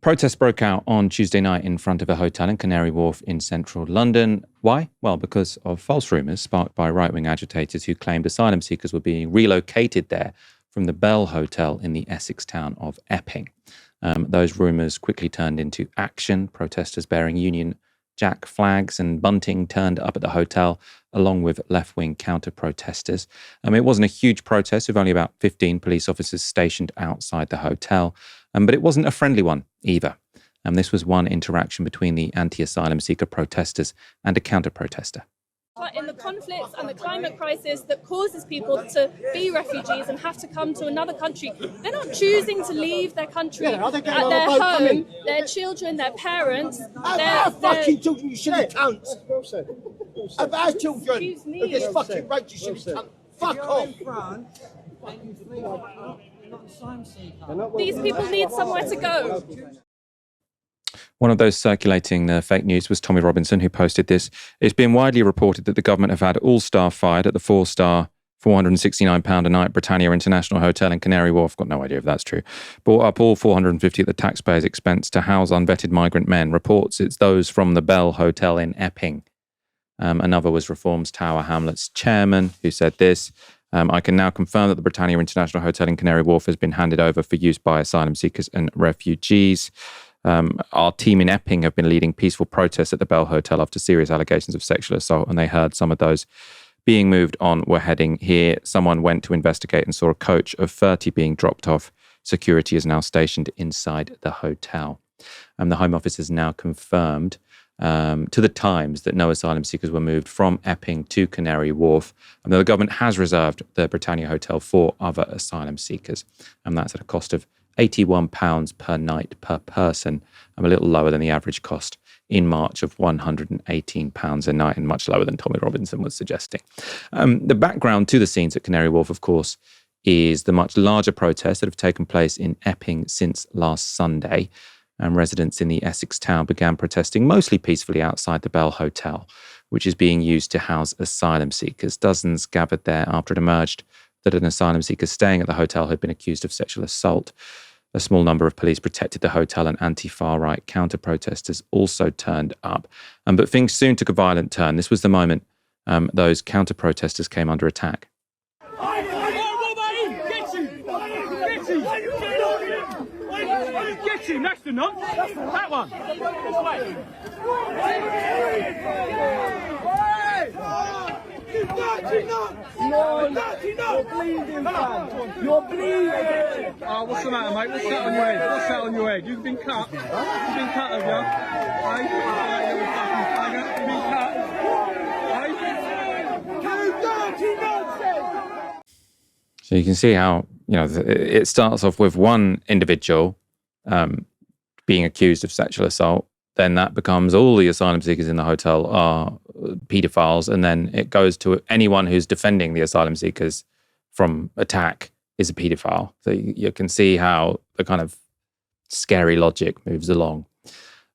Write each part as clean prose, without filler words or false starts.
Protests broke out on Tuesday night in front of a hotel in Canary Wharf in central London. Why? Well, because of false rumours sparked by right-wing agitators who claimed asylum seekers were being relocated there from the Bell Hotel in the Essex town of Epping. Those rumours quickly turned into action. Protesters bearing Union Jack flags and bunting turned up at the hotel, along with left-wing counter-protesters. It wasn't a huge protest, with only about 15 police officers stationed outside the hotel, but it wasn't a friendly one either. This was one interaction between the anti-asylum seeker protesters and a counter-protester. In the conflicts and the climate crisis that causes people to be refugees and have to come to another country, they're not choosing to leave their country, at their home, their children, their parents. Our fucking children, you shouldn't count. Of our children, of this fucking race, you shouldn't count. Fuck off. These people need somewhere to go. One of those circulating the fake news was Tommy Robinson, who posted this. It's been widely reported that the government have had all staff fired at the 4-star, £469 a night Britannia International Hotel in Canary Wharf. Got no idea if that's true. Brought up all $450 at the taxpayer's expense to house unvetted migrant men. Reports it's those from the Bell Hotel in Epping. Another was Reform's Tower Hamlets chairman, who said this. I can now confirm that the Britannia International Hotel in Canary Wharf has been handed over for use by asylum seekers and refugees. Our team in Epping have been leading peaceful protests at the Bell Hotel after serious allegations of sexual assault, and they heard some of those being moved on were heading here. Someone went to investigate and saw a coach of 30 being dropped off. Security is now stationed inside the hotel. The Home Office has now confirmed to the Times that no asylum seekers were moved from Epping to Canary Wharf, and the government has reserved the Britannia Hotel for other asylum seekers, and that's at a cost of £81 per night per person, a little lower than the average cost in March of £118 a night, and much lower than Tommy Robinson was suggesting. The background to the scenes at Canary Wharf, of course, is the much larger protests that have taken place in Epping since last Sunday. Residents in the Essex town began protesting mostly peacefully outside the Bell Hotel, which is being used to house asylum seekers. Dozens gathered there after it emerged that an asylum seeker staying at the hotel had been accused of sexual assault. A small number of police protected the hotel, and anti-far-right counter-protesters also turned up. But things soon took a violent turn. This was the moment those counter-protesters came under attack. Get him, that's the nut. That one. You're bleeding. Oh, what's the matter, mate? What's that on your head? What's that on your head? You've been cut. You've been cut, have you? You've been cut. So you can see how, it starts off with one individual being accused of sexual assault. Then that becomes all the asylum seekers in the hotel are paedophiles, and then it goes to anyone who's defending the asylum seekers from attack is a paedophile. So you can see how the kind of scary logic moves along.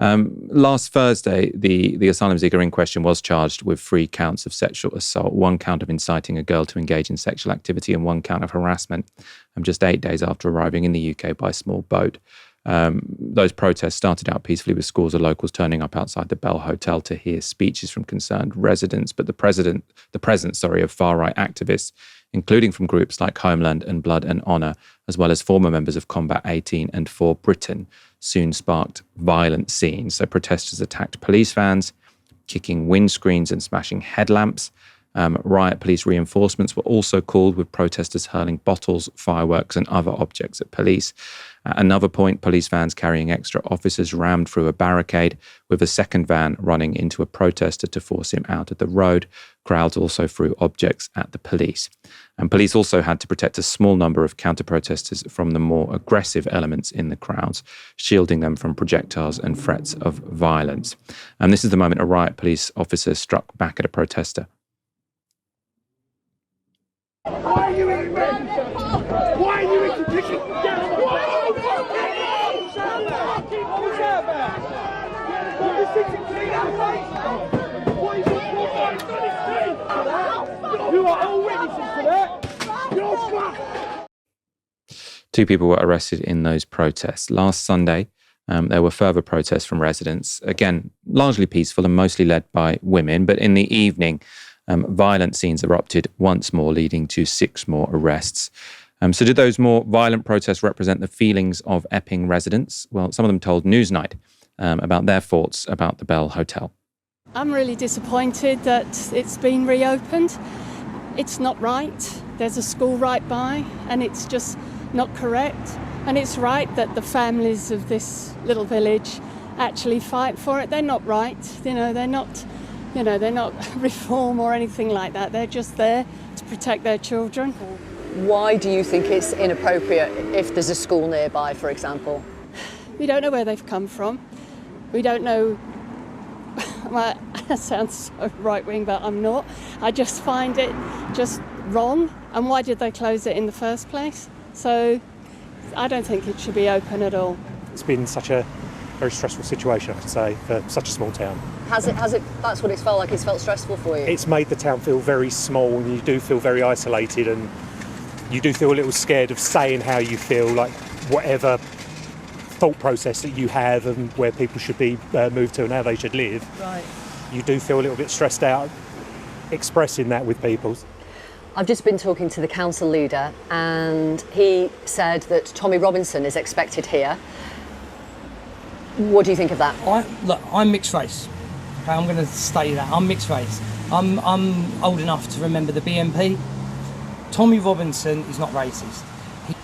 Last Thursday, the asylum seeker in question was charged with 3 counts of sexual assault, 1 count of inciting a girl to engage in sexual activity, and 1 count of harassment, just 8 days after arriving in the UK by small boat. Those protests started out peacefully, with scores of locals turning up outside the Bell Hotel to hear speeches from concerned residents. But the presence of far-right activists, including from groups like Homeland and Blood and Honour, as well as former members of Combat 18 and For Britain, soon sparked violent scenes. So protesters attacked police vans, kicking windscreens and smashing headlamps. Riot police reinforcements were also called, with protesters hurling bottles, fireworks and other objects at police. At another point, police vans carrying extra officers rammed through a barricade, with a second van running into a protester to force him out of the road. Crowds also threw objects at the police. And police also had to protect a small number of counter-protesters from the more aggressive elements in the crowds, shielding them from projectiles and threats of violence. And this is the moment a riot police officer struck back at a protester. Why are you in bed? Why are you in picking down? You are all witnesses to that. You're fucked. 2 people were arrested in those protests. Last Sunday, there were further protests from residents, again, largely peaceful and mostly led by women. But in the evening, violent scenes erupted once more, leading to 6 more arrests. So did those more violent protests represent the feelings of Epping residents? Well, some of them told Newsnight about their thoughts about the Bell Hotel. I'm really disappointed that it's been reopened. It's not right. There's a school right by, and it's just not correct. And it's right that the families of this little village actually fight for it. They're not right. They're not reform or anything like that. They're just there to protect their children. Why do you think it's inappropriate if there's a school nearby, for example? We don't know where they've come from. We don't know. Well, that sounds so right-wing, but I'm not. I just find it just wrong. And why did they close it in the first place? So I don't think it should be open at all. It's been such a very stressful situation, I could say, for such a small town. Has it, that's what it's felt like, it's felt stressful for you? It's made the town feel very small, and you do feel very isolated, and you do feel a little scared of saying how you feel, like whatever thought process that you have and where people should be moved to and how they should live. Right. You do feel a little bit stressed out expressing that with people. I've just been talking to the council leader, and he said that Tommy Robinson is expected here. What do you think of that? I'm mixed race. Okay, I'm going to say that. I'm mixed race. I'm old enough to remember the BNP. Tommy Robinson is not racist.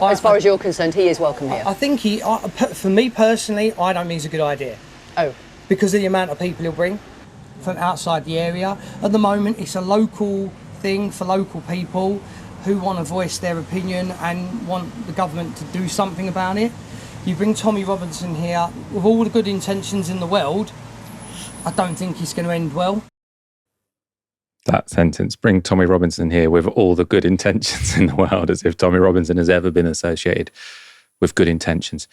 As far as you're concerned, he is welcome here. I think for me personally, I don't think it's a good idea. Oh. Because of the amount of people he'll bring from outside the area. At the moment, it's a local thing for local people who want to voice their opinion and want the government to do something about it. You bring Tommy Robinson here with all the good intentions in the world, I don't think it's going to end well. That sentence, bring Tommy Robinson here with all the good intentions in the world, as if Tommy Robinson has ever been associated with good intentions.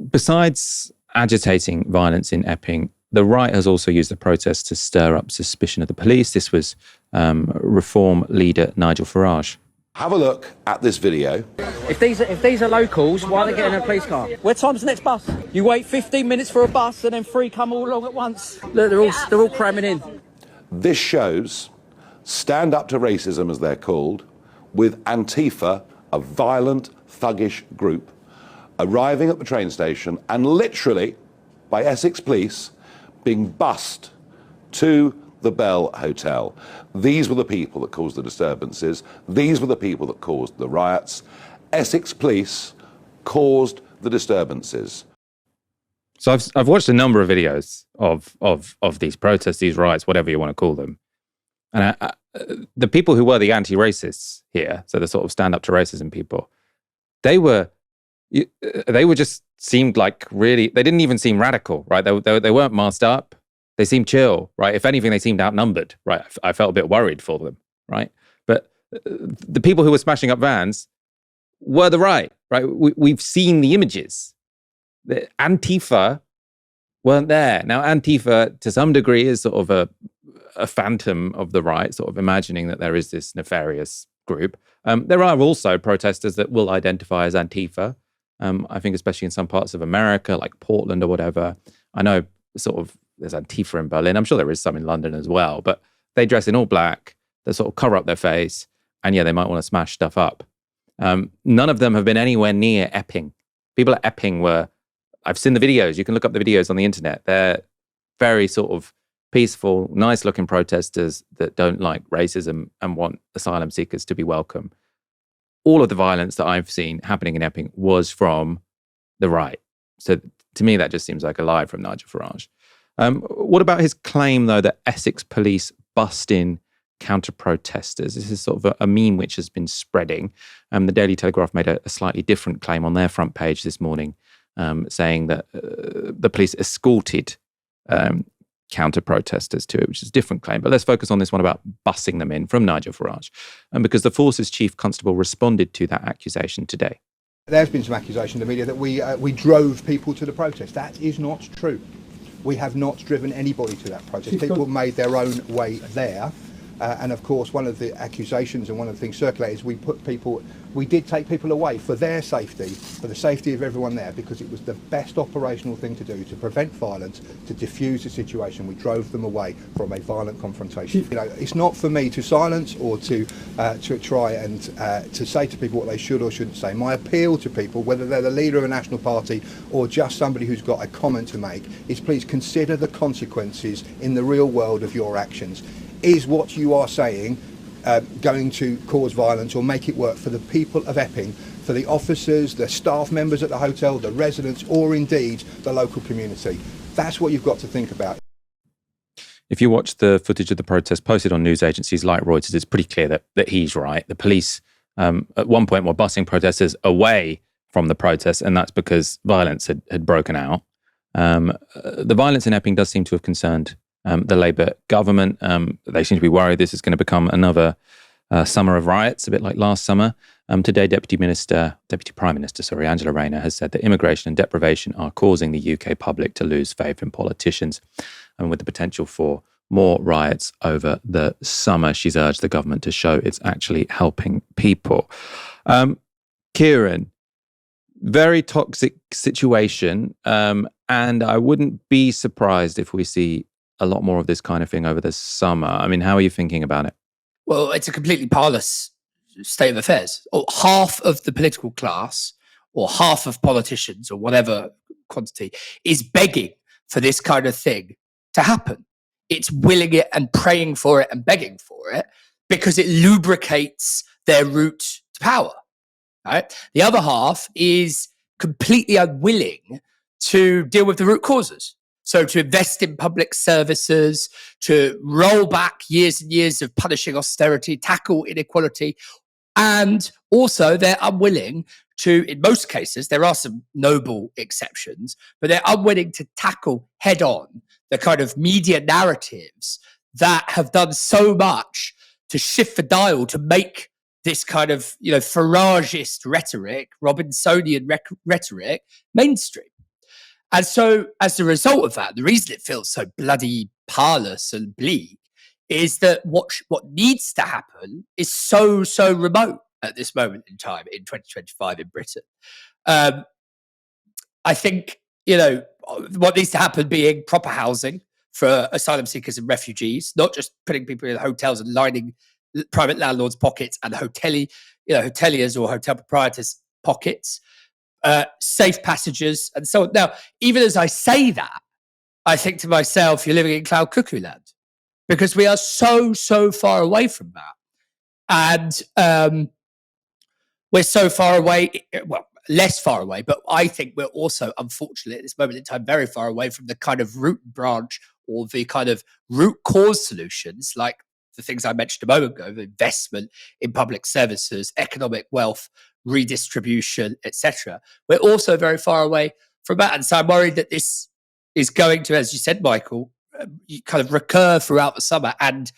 Besides agitating violence in Epping, the right has also used the protest to stir up suspicion of the police. This was Reform leader Nigel Farage. Have a look at this video. If these are locals, why are they getting a police car? Where time's the next bus? You wait 15 minutes for a bus and then 3 come all along at once. Look, they're all cramming in. This shows Stand Up to Racism, as they're called, with Antifa, a violent, thuggish group, arriving at the train station and literally, by Essex police, being bussed to the Bell Hotel. These were the people that caused the disturbances. These were the people that caused the riots. Essex police caused the disturbances. So I've watched a number of videos of these protests, these riots, whatever you want to call them. And the people who were the anti-racists here, so the sort of stand up to racism people, they just seemed like really, they didn't even seem radical, right? They weren't masked up. They seemed chill, right? If anything, they seemed outnumbered, right? I felt a bit worried for them, right? But the people who were smashing up vans were the right? We've seen the images. The Antifa weren't there. Now, Antifa, to some degree, is sort of a phantom of the right, sort of imagining that there is this nefarious group. There are also protesters that will identify as Antifa. I think especially in some parts of America, like Portland or whatever. I know sort of there's Antifa in Berlin. I'm sure there is some in London as well. But they dress in all black. They sort of cover up their face. And yeah, they might want to smash stuff up. None of them have been anywhere near Epping. People at Epping I've seen the videos. You can look up the videos on the internet. They're very sort of peaceful, nice-looking protesters that don't like racism and want asylum seekers to be welcome. All of the violence that I've seen happening in Epping was from the right. So to me, that just seems like a lie from Nigel Farage. What about his claim, though, that Essex police bussed in counter-protesters? This is sort of a meme which has been spreading. The Daily Telegraph made a slightly different claim on their front page this morning, saying that the police escorted counter-protesters to it, which is a different claim. But let's focus on this one about bussing them in from Nigel Farage, because the Force's chief constable responded to that accusation today. There's been some accusation in the media that we drove people to the protest. That is not true. We have not driven anybody to that protest. People made their own way there. And of course, one of the accusations and one of the things circulated is we did take people away for their safety, for the safety of everyone there, because it was the best operational thing to do to prevent violence, to diffuse the situation. We drove them away from a violent confrontation. You know, it's not for me to silence or to try and to say to people what they should or shouldn't say. My appeal to people, whether they're the leader of a national party or just somebody who's got a comment to make, is please consider the consequences in the real world of your actions. Is what you are saying going to cause violence or make it work for the people of Epping, for the officers, the staff members at the hotel, the residents, or indeed the local community? That's what you've got to think about. If you watch the footage of the protest posted on news agencies like Reuters, it's pretty clear that he's right. The police at one point were busing protesters away from the protest, and that's because violence had broken out. The violence in Epping does seem to have concerned the Labour government. They seem to be worried this is going to become another summer of riots, a bit like last summer. Today, Deputy Prime Minister, Angela Rayner, has said that immigration and deprivation are causing the UK public to lose faith in politicians, and with the potential for more riots over the summer, she's urged the government to show it's actually helping people. Kieran, very toxic situation, and I wouldn't be surprised if we see a lot more of this kind of thing over the summer. I mean, how are you thinking about it? Well, it's a completely parlous state of affairs. Half of the political class, or half of politicians, or whatever quantity, is begging for this kind of thing to happen. It's willing it and praying for it and begging for it because it lubricates their route to power. Right? The other half is completely unwilling to deal with the root causes. So to invest in public services, to roll back years and years of punishing austerity, tackle inequality, and also they're unwilling to, in most cases, there are some noble exceptions, but they're unwilling to tackle head on the kind of media narratives that have done so much to shift the dial to make this kind of, Farageist rhetoric, Robinsonian rhetoric mainstream. And so as a result of that, the reason it feels so bloody parlous and bleak is that what needs to happen is so remote at this moment in time in 2025 in Britain. I think, what needs to happen being proper housing for asylum seekers and refugees, not just putting people in hotels and lining private landlords' pockets and hoteliers or hotel proprietors' pockets. Safe passages and so on. Now, even as I say that, I think to myself, you're living in cloud cuckoo land because we are so far away from that. And we're so far away, well, less far away, but I think we're also, unfortunately, at this moment in time, very far away from the kind of root branch or the kind of root cause solutions like the things I mentioned a moment ago, the investment in public services, economic wealth, redistribution, etc. We're also very far away from that. And so I'm worried that this is going to, as you said, Michael, kind of recur throughout the summer and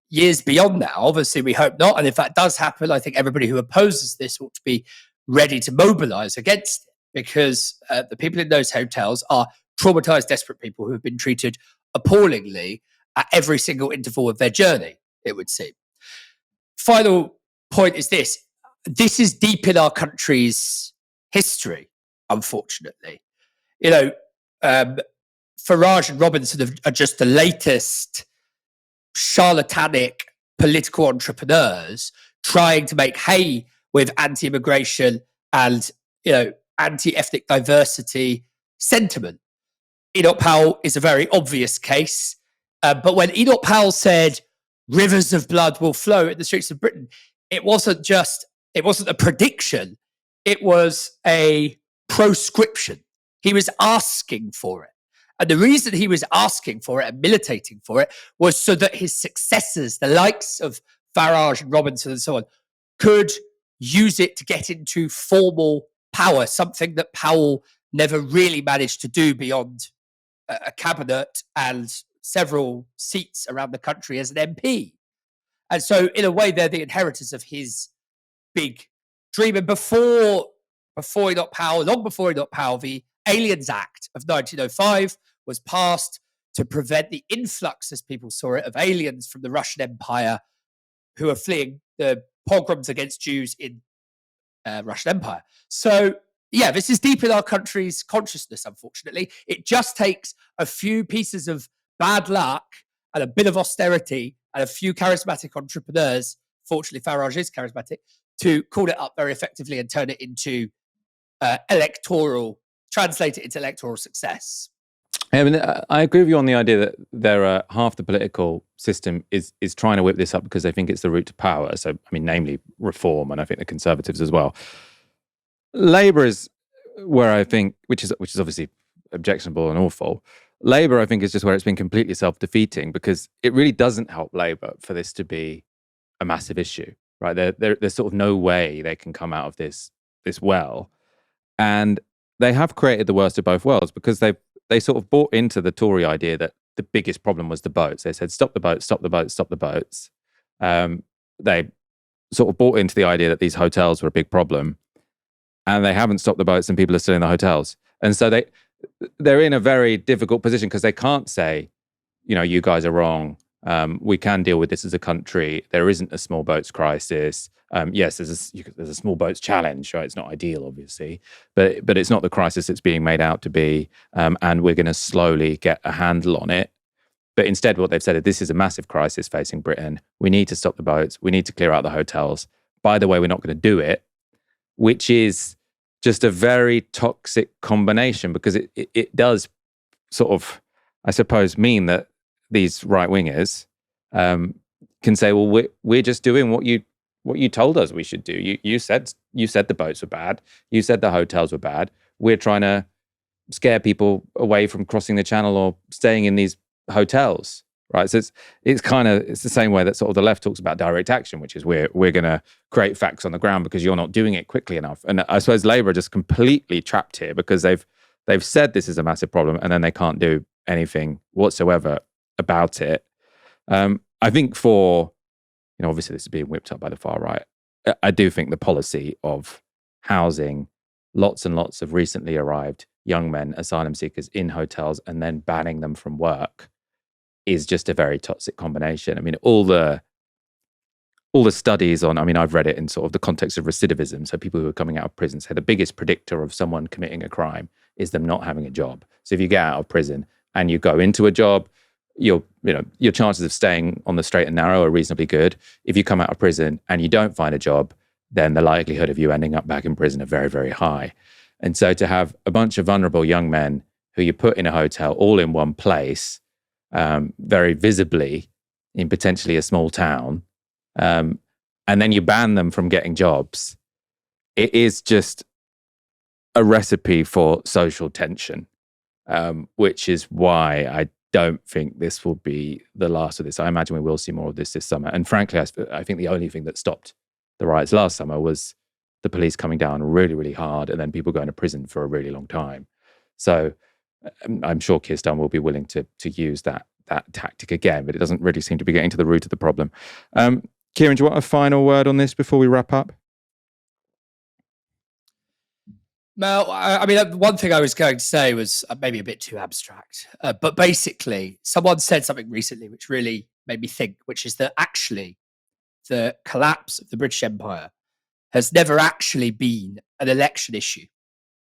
years beyond that. Obviously, we hope not. And if that does happen, I think everybody who opposes this ought to be ready to mobilize against it because the people in those hotels are traumatized, desperate people who have been treated appallingly at every single interval of their journey, it would seem. Final point is this. This is deep in our country's history, unfortunately. Farage and Robinson are just the latest charlatanic political entrepreneurs trying to make hay with anti-immigration and, anti-ethnic diversity sentiment. Enoch Powell is a very obvious case. But when Enoch Powell said rivers of blood will flow in the streets of Britain, it wasn't a prediction. It was a proscription. He was asking for it. And the reason he was asking for it and militating for it was so that his successors, the likes of Farage and Robinson and so on, could use it to get into formal power, something that Powell never really managed to do beyond a cabinet and several seats around the country as an MP. And so in a way, they're the inheritors of his big dream. And before Enoch Powell, long before Enoch Powell, the Aliens Act of 1905 was passed to prevent the influx, as people saw it, of aliens from the Russian Empire who are fleeing the pogroms against Jews in Russian Empire. So, yeah, this is deep in our country's consciousness, unfortunately. It just takes a few pieces of bad luck and a bit of austerity and a few charismatic entrepreneurs, fortunately Farage is charismatic, to call it up very effectively and turn it into translate it into electoral success. I mean, I agree with you on the idea that there are half the political system is trying to whip this up because they think it's the route to power. So, I mean, namely reform, and I think the Conservatives as well. Labour is where I think, which is obviously objectionable and awful. Labour, I think, is just where it's been completely self-defeating because it really doesn't help Labour for this to be a massive issue, right? There's sort of no way they can come out of this well, and they have created the worst of both worlds because they sort of bought into the Tory idea that the biggest problem was the boats. They said, stop the boats, stop the boats, stop the boats. They sort of bought into the idea that these hotels were a big problem, and they haven't stopped the boats and people are still in the hotels. And so they're in a very difficult position because they can't say, you guys are wrong. We can deal with this as a country. There isn't a small boats crisis. Yes, there's a small boats challenge, right? It's not ideal, obviously, but it's not the crisis it's being made out to be. And we're going to slowly get a handle on it. But instead, what they've said is this is a massive crisis facing Britain. We need to stop the boats. We need to clear out the hotels. By the way, we're not going to do it, which is just a very toxic combination because it does sort of, I suppose, mean that these right-wingers can say, well, we're just doing what you told us we should do. You said the boats were bad. You said the hotels were bad. We're trying to scare people away from crossing the channel or staying in these hotels, right? So it's the same way that sort of the left talks about direct action, which is we're going to create facts on the ground because you're not doing it quickly enough. And I suppose Labour are just completely trapped here because they've said this is a massive problem and then they can't do anything whatsoever about it. I think obviously this is being whipped up by the far right. I do think the policy of housing lots and lots of recently arrived young men, asylum seekers in hotels and then banning them from work is just a very toxic combination. I mean, all the studies on, I've read it in sort of the context of recidivism. So people who are coming out of prison say the biggest predictor of someone committing a crime is them not having a job. So if you get out of prison and you go into a job, your chances of staying on the straight and narrow are reasonably good. If you come out of prison and you don't find a job, then the likelihood of you ending up back in prison are very, very high. And so to have a bunch of vulnerable young men who you put in a hotel all in one place, very visibly in potentially a small town, and then you ban them from getting jobs, it is just a recipe for social tension, which is why I don't think this will be the last of this. I imagine we will see more of this summer. And frankly, I think the only thing that stopped the riots last summer was the police coming down really, really hard and then people going to prison for a really long time. So I'm sure Keir Starmer will be willing to use that tactic again, but it doesn't really seem to be getting to the root of the problem. Kieran, do you want a final word on this before we wrap up? Well, one thing I was going to say was maybe a bit too abstract, but basically someone said something recently which really made me think, which is that actually the collapse of the British Empire has never actually been an election issue.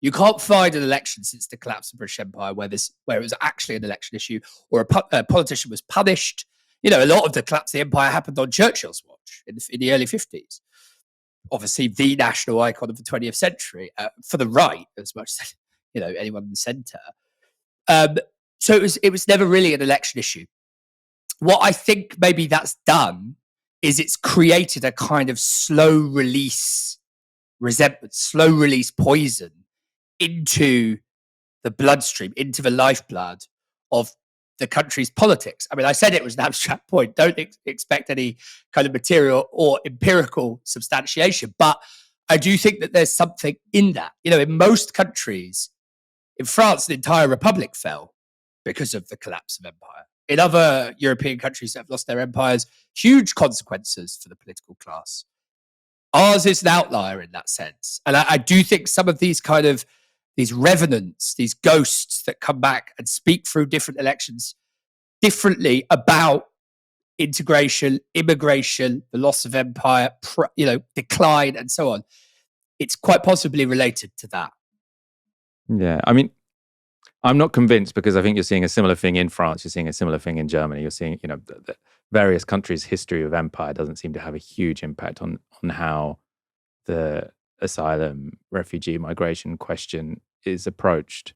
You can't find an election since the collapse of the British Empire where it was actually an election issue or a politician was punished. A lot of the collapse of the empire happened on Churchill's watch in the early 50s. Obviously, the national icon of the 20th century for the right, as much as anyone in the centre. So it was never really an election issue. What I think maybe that's done is it's created a kind of slow release resentment, slow release poison into the bloodstream, into the lifeblood of the country's politics. I said it was an abstract point. Don't expect any kind of material or empirical substantiation. But I do think that there's something in that. In most countries, in France, the entire republic fell because of the collapse of empire. In other European countries that have lost their empires, huge consequences for the political class. Ours is an outlier in that sense. And I do think some of these revenants, these ghosts that come back and speak through different elections differently about integration, immigration, the loss of empire, decline, and so on. It's quite possibly related to that. Yeah, I mean, I'm not convinced because I think you're seeing a similar thing in France. You're seeing a similar thing in Germany. You're seeing, the various countries' history of empire doesn't seem to have a huge impact on how the asylum, refugee, migration question is approached.